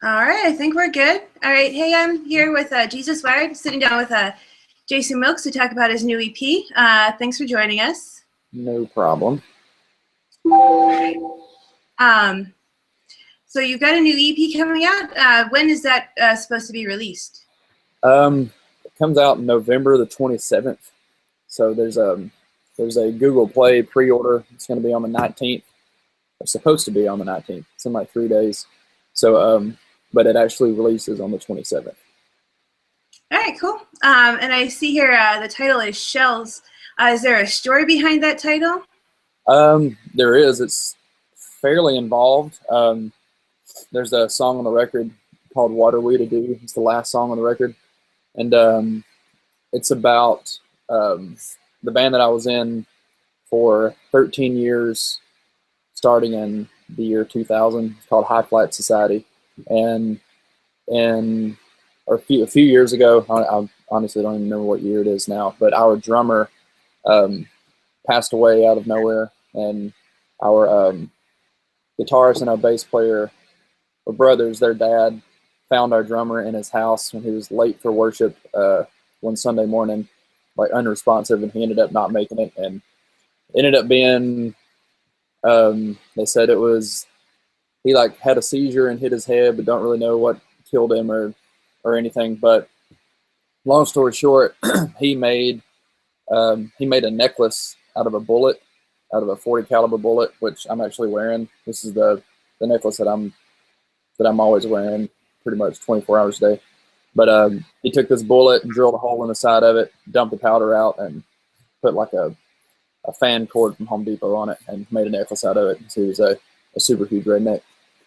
All right, I think we're good. All right, hey, I'm here with JesusWired, sitting down with Jason Wilkes to talk about his new EP. Thanks for joining us. No problem. So you've got a new EP coming out. When is that supposed to be released? It comes out November the 27th. So there's a Google Play pre-order. It's going to be on the 19th. It's supposed to be on the 19th. It's in like 3 days. So, but it actually releases on the 27th. All right, cool. And I see here the title is Shells. Is there a story behind that title? There is. It's fairly involved. There's a song on the record called "What Are We to Do?" It's the last song on the record, and it's about the band that I was in for 13 years, starting in the year 2000. It's called High Flight Society, and a few years ago, I honestly don't even remember what year it is now, but our drummer passed away out of nowhere, and our guitarist and our bass player were brothers. Their dad found our drummer in his house when he was late for worship one Sunday morning, like unresponsive, and he ended up not making it, and ended up being they said it was he like had a seizure and hit his head, but don't really know what killed him or anything. But long story short, he made a necklace out of a bullet, out of a .40 caliber bullet, which I'm actually wearing. This is the necklace that I'm always wearing pretty much 24 hours a day. But he took this bullet and drilled a hole in the side of it, dumped the powder out, and put like a fan cord from Home Depot on it, and made a necklace out of it. So he was a super huge redneck.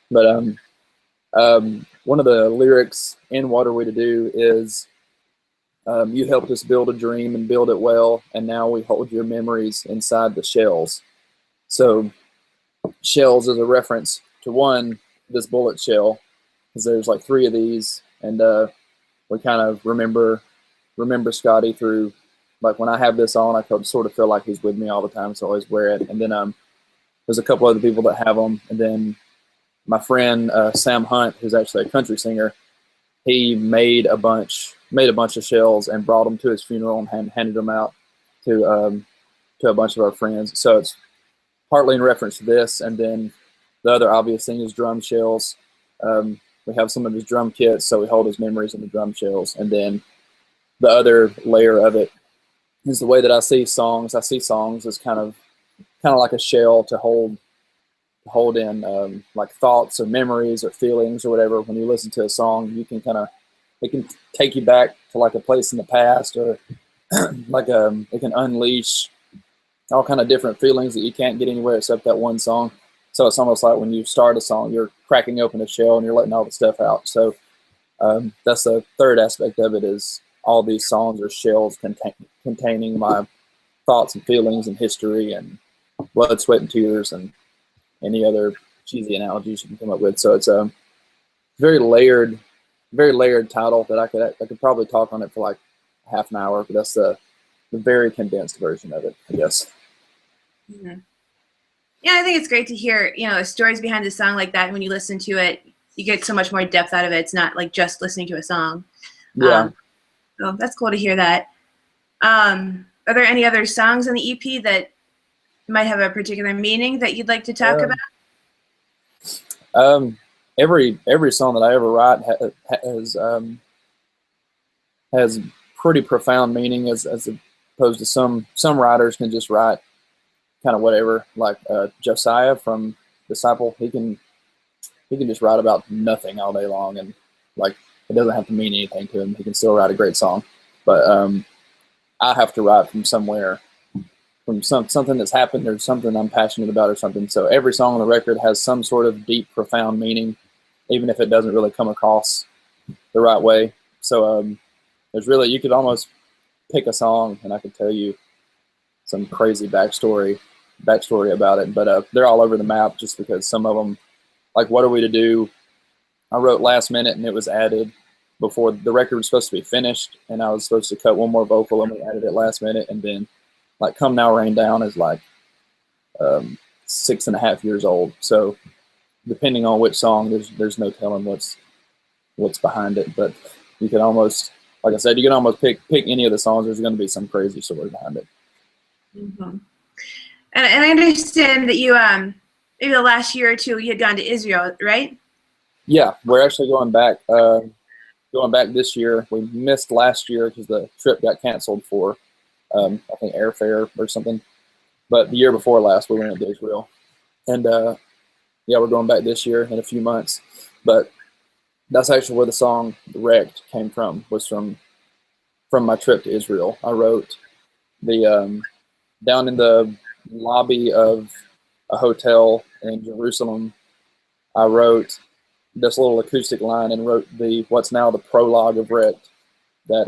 But one of the lyrics in "What Are We to Do" is, you helped us build a dream and build it well, and now we hold your memories inside the shells. So shells is a reference to this bullet shell, because there's like 3 of these, and we kind of remember Scotty through, like when I have this on, I could sort of feel like he's with me all the time, so I always wear it. And then there's a couple other people that have them, and then my friend Sam Hunt, who's actually a country singer, he made a bunch of shells and brought them to his funeral and handed them out to a bunch of our friends. So it's partly in reference to this, and then the other obvious thing is drum shells. We have some of his drum kits, so we hold his memories in the drum shells. And then the other layer of it is the way that I see songs. I see songs as kind of like a shell to hold in like thoughts or memories or feelings or whatever. When you listen to a song, you can it can take you back to like a place in the past, or like it can unleash all kind of different feelings that you can't get anywhere except that one song. So it's almost like when you start a song, you're cracking open a shell and you're letting all the stuff out. So that's the third aspect of it, is all these songs are shells containing my thoughts and feelings and history and blood, sweat, and tears, and any other cheesy analogies you can come up with. So it's a very layered title that I could probably talk on it for like half an hour, but that's the very condensed version of it, I guess. Mm-hmm. Yeah, I think it's great to hear, stories behind a song like that. When you listen to it, you get so much more depth out of it. It's not like just listening to a song. Yeah. So that's cool to hear that. Are there any other songs on the EP that might have a particular meaning that you'd like to talk about? Every song that I ever write has pretty profound meaning, as opposed to some writers can just write kind of whatever. Like Josiah from Disciple, he can just write about nothing all day long, and like it doesn't have to mean anything to him. He can still write a great song. But I have to write from somewhere, from something that's happened or something I'm passionate about or something. So every song on the record has some sort of deep, profound meaning, even if it doesn't really come across the right way. So there's really, you could almost pick a song and I could tell you some crazy backstory about it. But they're all over the map, just because some of them, like "What Are We to Do," I wrote last minute and it was added before the record was supposed to be finished, and I was supposed to cut one more vocal and we added it last minute. And then like "Come Now Rain Down" is like 6.5 years old. So depending on which song, there's no telling what's what's behind it. But you can almost, like I said, you can almost pick any of the songs. There's going to be some crazy story behind it. Mm-hmm. And I understand that you maybe the last year or two you had gone to Israel, right? Yeah, we're actually going back. Going back this year. We missed last year because the trip got canceled for I think airfare or something. But the year before last, we went to Israel, and yeah, we're going back this year in a few months. But that's actually where the song "Wrecked" came from. Was from my trip to Israel. I wrote the down in the lobby of a hotel in Jerusalem. I wrote this little acoustic line and wrote the what's now the prologue of "Wrecked," that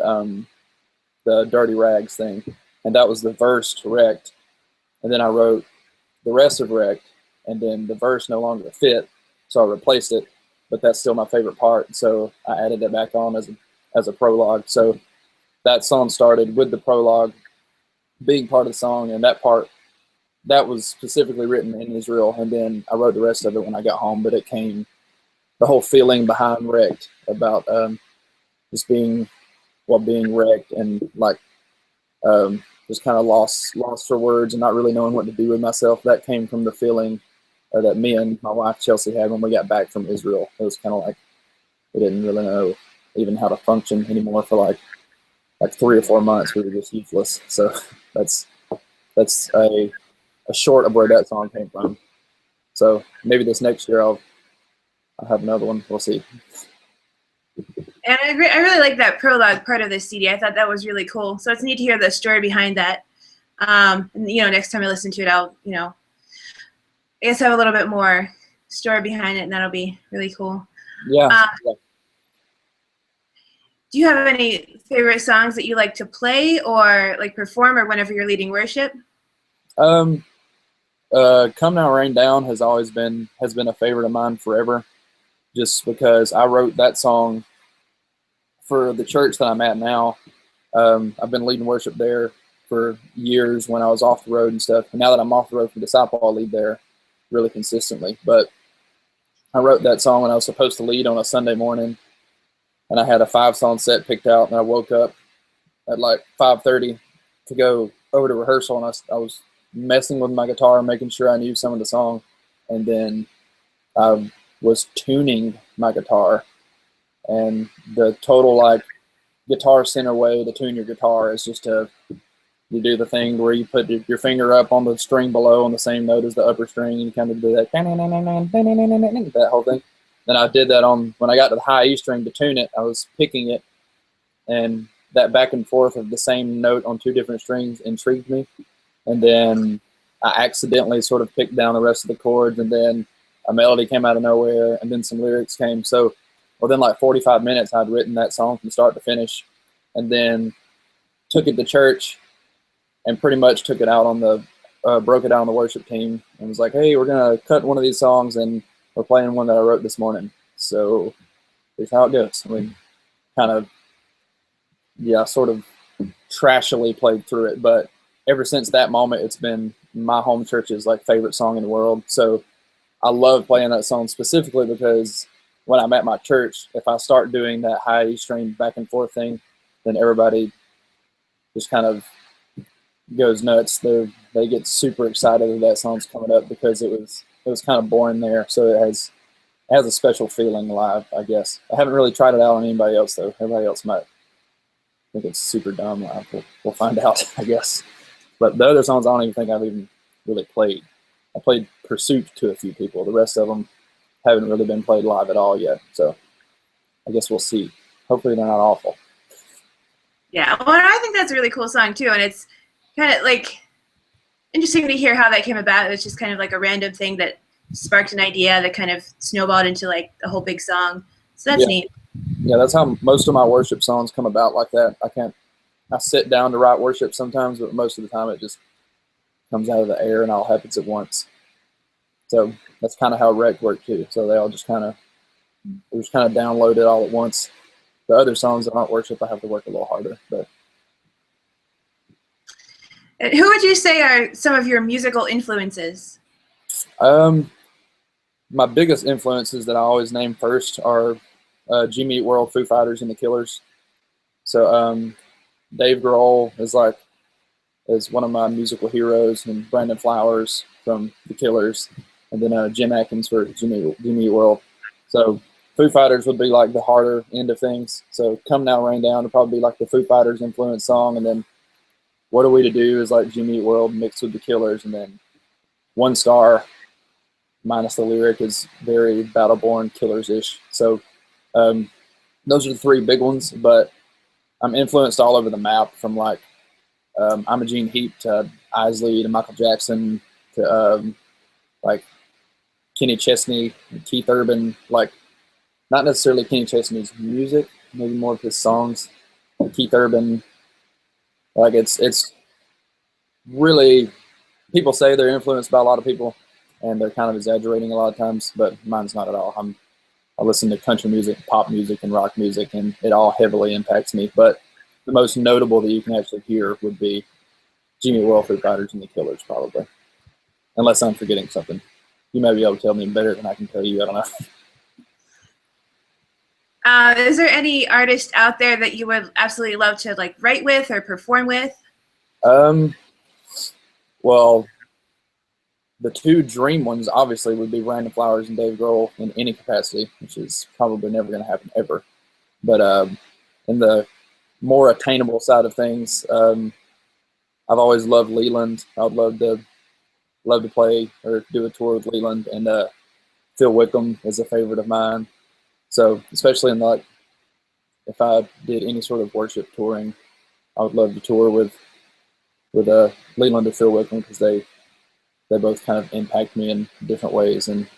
the Dirty Rags thing, and that was the verse to "Wrecked." And then I wrote the rest of "Wrecked," and then the verse no longer fit, so I replaced it. But that's still my favorite part, so I added it back on as a prologue. So that song started with the prologue being part of the song, and that part that was specifically written in Israel, and then I wrote the rest of it when I got home. But it came the whole feeling behind "Wrecked" about just being wrecked and like just kind of lost for words and not really knowing what to do with myself. That came from the feeling that me and my wife Chelsea had when we got back from Israel. It was kind of like we didn't really know even how to function anymore for like 3 or 4 months. We were just useless. So that's a short of where that song came from. So maybe this next year I'll have another one. We'll see. And I really like that prologue part of the CD. I thought that was really cool. So it's neat to hear the story behind that. And next time I listen to it, I'll I guess have a little bit more story behind it, and that'll be really cool. Yeah. Do you have any favorite songs that you like to play or like perform, or whenever you're leading worship? "Come Now Rain Down" has been a favorite of mine forever, just because I wrote that song for the church that I'm at now. I've been leading worship there for years when I was off the road and stuff. And now that I'm off the road for Disciple, I'll lead there really consistently. But I wrote that song when I was supposed to lead on a Sunday morning, and I had a 5-song set picked out, and I woke up at like 5:30 to go over to rehearsal, and I was messing with my guitar, making sure I knew some of the song, and then I was tuning my guitar, and the total like Guitar Center way to tune your guitar is just you do the thing where you put your finger up on the string below on the same note as the upper string, and you kind of do that whole thing. Then I did that when I got to the high E string to tune it. I was picking it, and that back and forth of the same note on 2 different strings intrigued me. And then I accidentally sort of picked down the rest of the chords, and then a melody came out of nowhere, and then some lyrics came. So within like 45 minutes, I'd written that song from start to finish, and then took it to church and pretty much took it out on broke it out on the worship team and was like, "Hey, we're going to cut one of these songs, and we're playing one that I wrote this morning." So here's how it goes. I mean, kind of, sort of trashily played through it. But ever since that moment, it's been my home church's like favorite song in the world. So I love playing that song specifically because when I'm at my church, if I start doing that high E string back and forth thing, then everybody just kind of goes nuts. They get super excited that song's coming up because it was kind of boring there. So it has a special feeling live, I guess. I haven't really tried it out on anybody else though. Everybody else might think it's super dumb live. We'll find out, I guess. But the other songs I don't even think I've even really played. I played Pursuit to a few people. The rest of them haven't really been played live at all yet. So I guess we'll see. Hopefully they're not awful. Yeah, well, I think that's a really cool song too, and it's kind of like interesting to hear how that came about. It was just kind of like a random thing that sparked an idea that kind of snowballed into like a whole big song. So that's neat. Yeah, that's how most of my worship songs come about, like that. I sit down to write worship sometimes, but most of the time it just comes out of the air and all happens at once. So that's kind of how Wreck worked too. So they all just kind of download it all at once. The other songs that aren't worship, I have to work a little harder. But who would you say are some of your musical influences? My biggest influences that I always name first are Jimmy Eat World, Foo Fighters, and the Killers. So Dave Grohl is one of my musical heroes, and Brandon Flowers from the Killers, and then Jim Atkins for Jimmy Eat World. So Foo Fighters would be like the harder end of things. So Come Now Rain Down would probably be like the Foo Fighters influenced song, and then What Are We to Do is like Jimmy Eat World mixed with the Killers, and then One Star minus the lyric is very Battleborn Killers-ish. So those are the three big ones, but I'm influenced all over the map from like Imogene Heap to Isley to Michael Jackson to like Kenny Chesney, Keith Urban, like not necessarily Kenny Chesney's music, maybe more of his songs. Keith Urban, like it's really, people say they're influenced by a lot of people, and they're kind of exaggerating a lot of times, but mine's not at all. I listen to country music, pop music, and rock music, and it all heavily impacts me. But the most notable that you can actually hear would be Jimmy Eat World, Foo Fighters, and the Killers, probably. Unless I'm forgetting something. You may be able to tell me better than I can tell you. I don't know. Is there any artist out there that you would absolutely love to like write with or perform with? Well, the two dream ones obviously would be Brandon Flowers and Dave Grohl in any capacity, which is probably never going to happen ever. But in the more attainable side of things, I've always loved Leland. I'd love to play or do a tour with Leland, and Phil Wickham is a favorite of mine. So especially in like, if I did any sort of worship touring, I would love to tour with Leland or Phil Wickham, because they both kind of impact me in different ways, and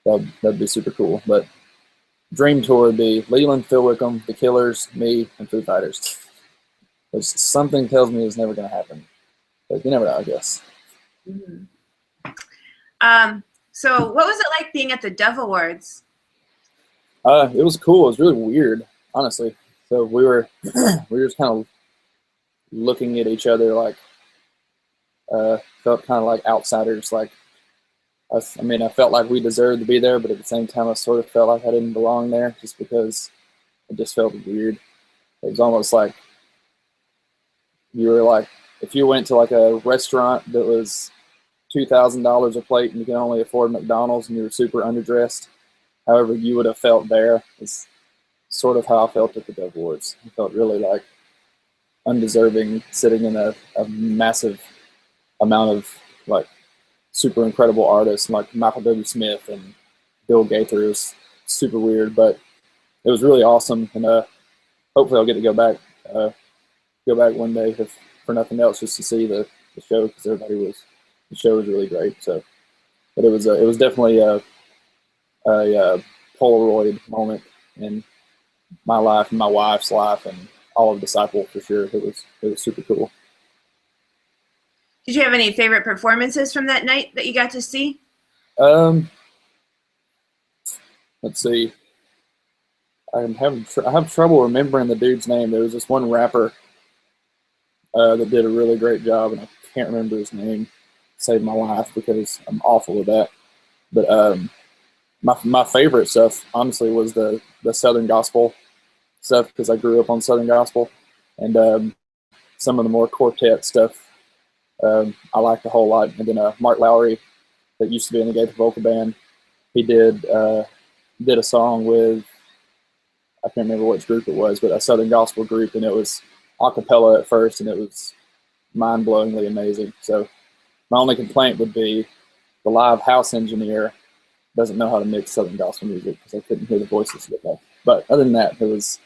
that'd be super cool. But dream tour would be Leland, Phil Wickham, the Killers, me, and Foo Fighters. There's something tells me it's never going to happen, but you never know, I guess. Mm-hmm. So what was it like being at the Dove Awards? It was cool. It was really weird, honestly. So we were just kind of looking at each other like, felt kind of like outsiders. Like, I felt like we deserved to be there, but at the same time, I sort of felt like I didn't belong there, just because it just felt weird. It was almost like you were like, if you went to like a restaurant that was $2,000 a plate and you can only afford McDonald's and you were super underdressed, however you would have felt there is sort of how I felt at the Dove Awards. I felt really like undeserving, sitting in a massive amount of like super incredible artists like Michael W. Smith and Bill Gaither. It was super weird, but it was really awesome, and hopefully I'll get to go back one day, if for nothing else, just to see the show, because the show was really great. So, but it was definitely a Polaroid moment in my life and my wife's life and all of Disciple, for sure. It was super cool. Did you have any favorite performances from that night that you got to see? Let's see. I have trouble remembering the dude's name. There was this one rapper that did a really great job, and I can't remember his name. Saved my life, because I'm awful with that. But my favorite stuff, honestly, was the Southern Gospel stuff, because I grew up on Southern Gospel, and some of the more quartet stuff I liked a whole lot. And then Mark Lowry, that used to be in the Gaither Vocal Band, he did a song with, I can't remember which group it was, but a Southern Gospel group, and it was a cappella at first, and it was mind-blowingly amazing. So my only complaint would be the live house engineer doesn't know how to mix Southern Gospel music, because I couldn't hear the voices good enough. But other than that, that was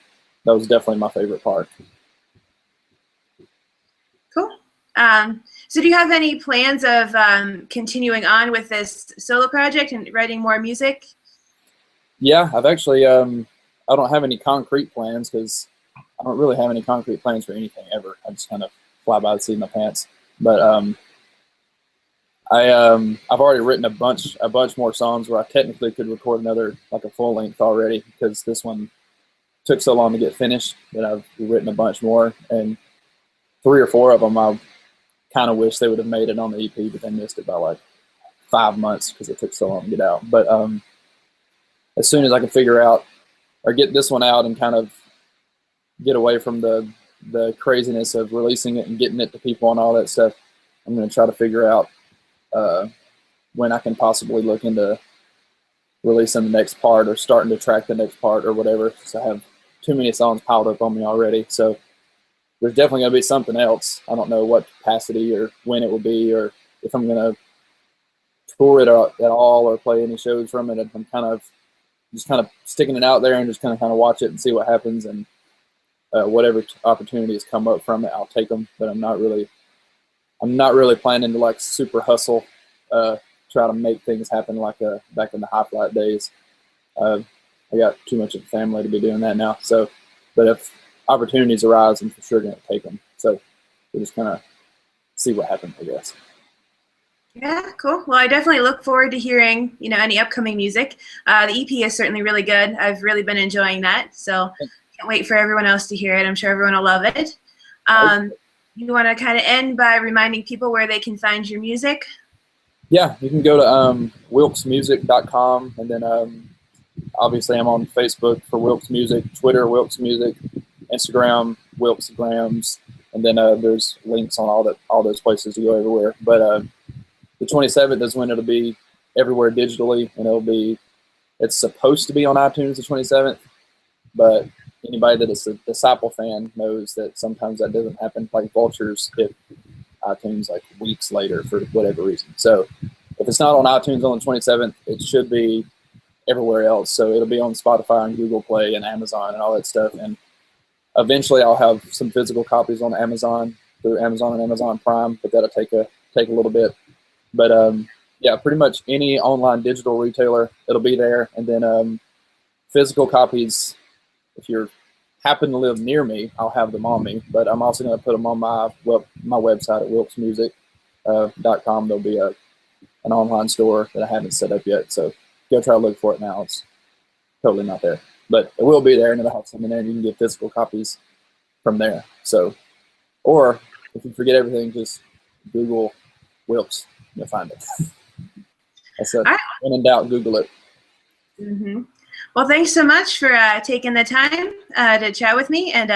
definitely my favorite part. Cool. So do you have any plans of continuing on with this solo project and writing more music? Yeah, I've actually, I don't have any concrete plans, because I don't really have any concrete plans for anything ever. I just kind of fly by the seat of my pants. But I've already written a bunch more songs where I technically could record another, like a full length already, because this one took so long to get finished that I've written a bunch more, and 3 or 4 of them I kind of wish they would have made it on the EP, but they missed it by like 5 months because it took so long to get out. But as soon as I can figure out or get this one out and kind of get away from the craziness of releasing it and getting it to people and all that stuff. I'm going to try to figure out when I can possibly look into releasing the next part or starting to track the next part or whatever. So I have too many songs piled up on me already. So there's definitely going to be something else. I don't know what capacity or when it will be, or if I'm going to tour it at all or play any shows from it. I'm just kind of sticking it out there and just kind of watch it and see what happens, and whatever opportunities come up from it, I'll take them. But I'm not really planning to like super hustle, try to make things happen like back in the high flight days. I got too much of a family to be doing that now. So, but if opportunities arise, I'm for sure going to take them. So we'll just kind of see what happens, I guess. Yeah, cool. Well, I definitely look forward to hearing, any upcoming music. The EP is certainly really good. I've really been enjoying that. So can't wait for everyone else to hear it. I'm sure everyone will love it. You want to kind of end by reminding people where they can find your music? Yeah, you can go to wilkesmusic.com, and then obviously I'm on Facebook for Wilkes Music, Twitter Wilkes Music, Instagram Wilkesgrams, and then there's links on all those places to go everywhere. But the 27th is when it'll be everywhere digitally, and it's supposed to be on iTunes the 27th, but anybody that is a Disciple fan knows that sometimes that doesn't happen. Like Vultures hit iTunes like weeks later for whatever reason. So if it's not on iTunes on the 27th, it should be everywhere else. So it'll be on Spotify and Google Play and Amazon and all that stuff. And eventually I'll have some physical copies on Amazon through Amazon and Amazon Prime, but that'll take a little bit. But yeah, pretty much any online digital retailer, it'll be there. And then physical copies, if you happen to live near me, I'll have them on me. But I'm also going to put them on my website at wilkesmusic.com. There'll be an online store that I haven't set up yet. So go try to look for it now. It's totally not there. But it will be there, and it'll have something there, and you can get physical copies from there. So, or if you forget everything, just Google Wilkes. You'll find it. When in doubt, Google it. Mm-hmm. Well, thanks so much for taking the time to chat with me. And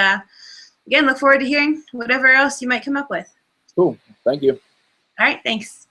again, look forward to hearing whatever else you might come up with. Cool. Thank you. All right. Thanks.